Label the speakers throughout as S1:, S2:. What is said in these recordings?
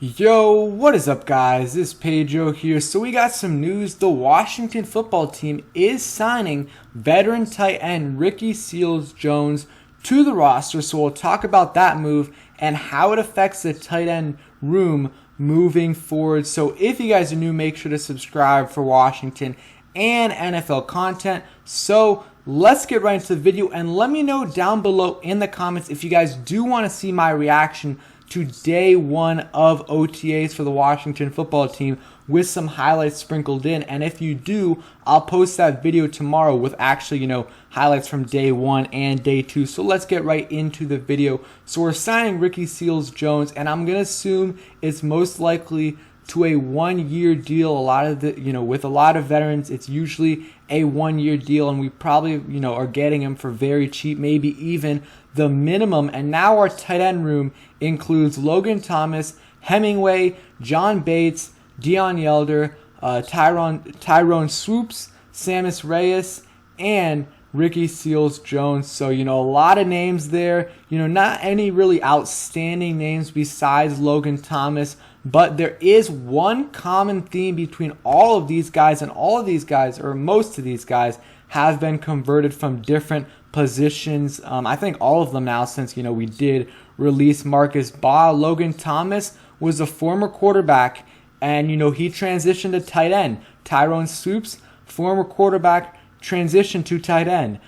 S1: Yo, what is up guys? This is Pedro here. So we got some news. The Washington football team is signing veteran tight end Ricky SealsJones to the roster. So we'll talk about that move and how it affects the tight end room moving forward. So if you guys are new, make sure to subscribe for Washington and NFL content. So let's get right into the video and let me know down below in the comments if you guys do want to see my reaction to day one of OTAs for the Washington football team with some highlights sprinkled in. And if you do, I'll post that video tomorrow with actually, highlights from day one and day two. So let's get right into the video. So we're signing Ricky SealsJones, and I'm going to assume it's most likely to a 1-year deal. A lot of with a lot of veterans, it's usually a 1-year deal, and we probably, are getting him for very cheap, maybe even the minimum. And now our tight end room includes Logan Thomas, Hemingway, John Bates, Deon Yelder, Tyrone Swoops, Sammis Reyes, and Ricky SealsJones. So, a lot of names there. Not any really outstanding names besides Logan Thomas, but there is one common theme between all of these guys, and all of these guys, or most of these guys, have been converted from different positions. I think all of them now, since, we did release Marcus Baugh. Logan Thomas was a former quarterback, and, he transitioned to tight end. Tyrone Swoops, former quarterback, transitioned to tight end.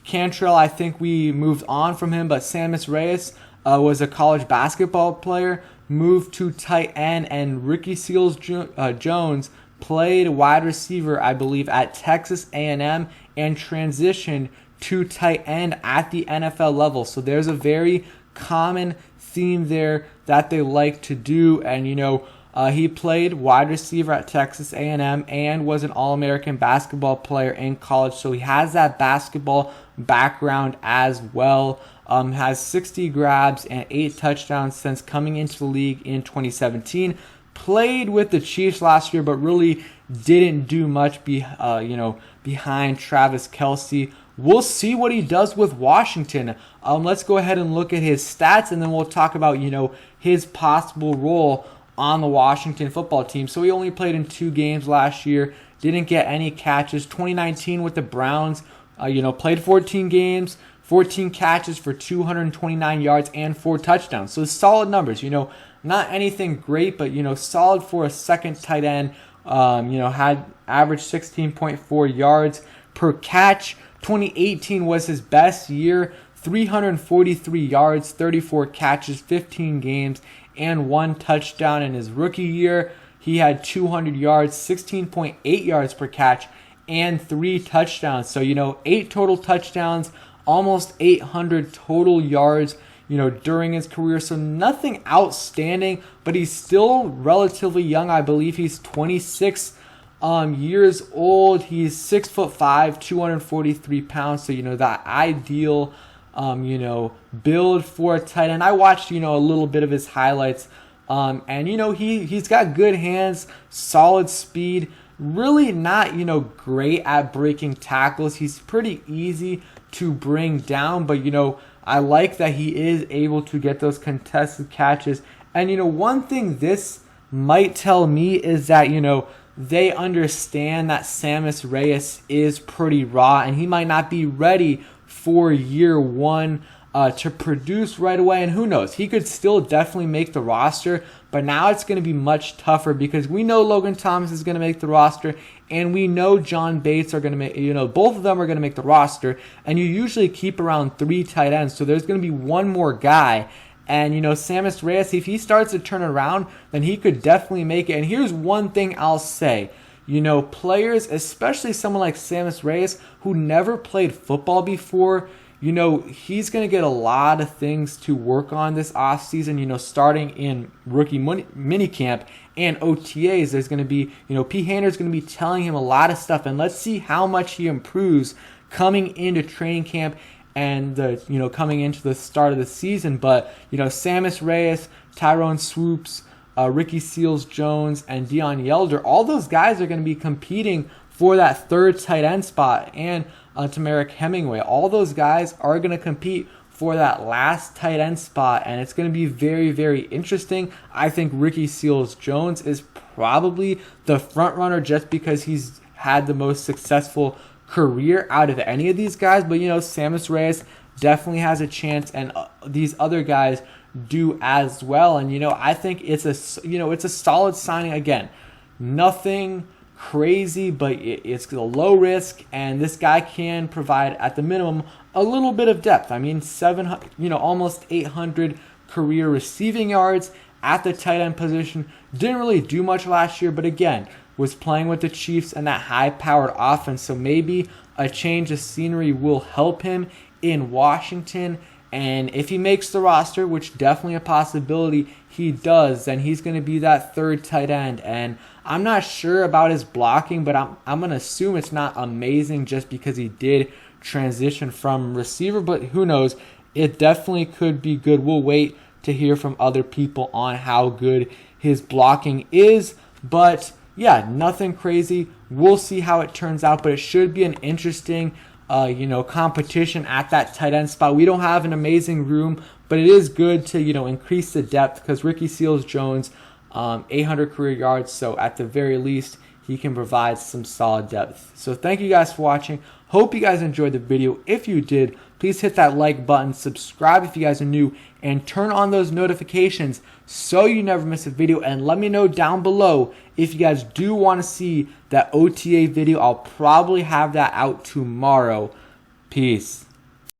S1: Cantrell, I think we moved on from him, but Sammis Reyes was a college basketball player, moved to tight end, and Ricky SealsJones played wide receiver, I believe, at Texas A&M and transitioned to tight end at the NFL level. So there's a very common theme there that they like to do. And, he played wide receiver at Texas A&M and was an All-American basketball player in college. So he has that basketball background as well. Has 60 grabs and 8 touchdowns since coming into the league in 2017. Played with the Chiefs last year, but really didn't do much behind Travis Kelce. We'll see what he does with Washington. Let's go ahead and look at his stats, and then we'll talk about, his possible role on the Washington football team. So he only played in 2 games last year, didn't get any catches. 2019 with the Browns, played 14 games, 14 catches for 229 yards and 4 touchdowns. So solid numbers, not anything great, but, solid for a second tight end. Had averaged 16.4 yards per catch. 2018 was his best year, 343 yards, 34 catches, 15 games, and 1 touchdown. In his rookie year, he had 200 yards, 16.8 yards per catch, and 3 touchdowns. So, 8 total touchdowns, almost 800 total yards, during his career. So nothing outstanding, but he's still relatively young. I believe he's 26 years old. He's 6'5", 243 pounds. So, that ideal, build for a tight end. I watched, a little bit of his highlights. And, he's got good hands, solid speed, really not, great at breaking tackles. He's pretty easy to bring down, but, I like that he is able to get those contested catches. And, one thing this might tell me is that, they understand that Sammis Reyes is pretty raw, and he might not be ready for year one to produce right away. And who knows, he could still definitely make the roster, but now it's going to be much tougher because we know Logan Thomas is going to make the roster, and we know John Bates are going to make, both of them are going to make the roster, and you usually keep around 3 tight ends, so there's going to be one more guy. And, Sammis Reyes, if he starts to turn around, then he could definitely make it. And here's one thing I'll say. Players, especially someone like Sammis Reyes, who never played football before, he's going to get a lot of things to work on this offseason, starting in rookie minicamp and OTAs. There's going to be, P. Haener's going to be telling him a lot of stuff. And let's see how much he improves coming into training camp and coming into the start of the season. But Sammis Reyes, Tyrone Swoops, Ricky SealsJones, and Deon Yelder, all those guys are going to be competing for that 3rd tight end spot, and Tamarick Hemingway. All those guys are going to compete for that last tight end spot, and it's going to be very, very interesting. I think Ricky Seals-Jones is probably the front runner just because he's had the most successful career out of any of these guys. But, Sammis Reyes definitely has a chance, and these other guys do as well. And, I think it's a solid signing. Again, nothing crazy, but it's a low risk, and this guy can provide at the minimum a little bit of depth. I mean, 700, almost 800 career receiving yards at the tight end position. Didn't really do much last year, but again, was playing with the Chiefs and that high-powered offense. So maybe a change of scenery will help him in Washington. And if he makes the roster, which definitely a possibility he does, then he's going to be that third tight end. And I'm not sure about his blocking, but I'm going to assume it's not amazing just because he did transition from receiver. But who knows? It definitely could be good. We'll wait to hear from other people on how good his blocking is. But yeah, nothing crazy. We'll see how it turns out, but it should be an interesting competition at that tight end spot. We don't have an amazing room, but it is good to, increase the depth because Ricky Seals-Jones, 800 career yards, so at the very least, he can provide some solid depth. So thank you guys for watching. Hope you guys enjoyed the video. If you did, please hit that like button, subscribe if you guys are new, and turn on those notifications so you never miss a video. And let me know down below if you guys do want to see that OTA video. I'll probably have that out tomorrow. Peace.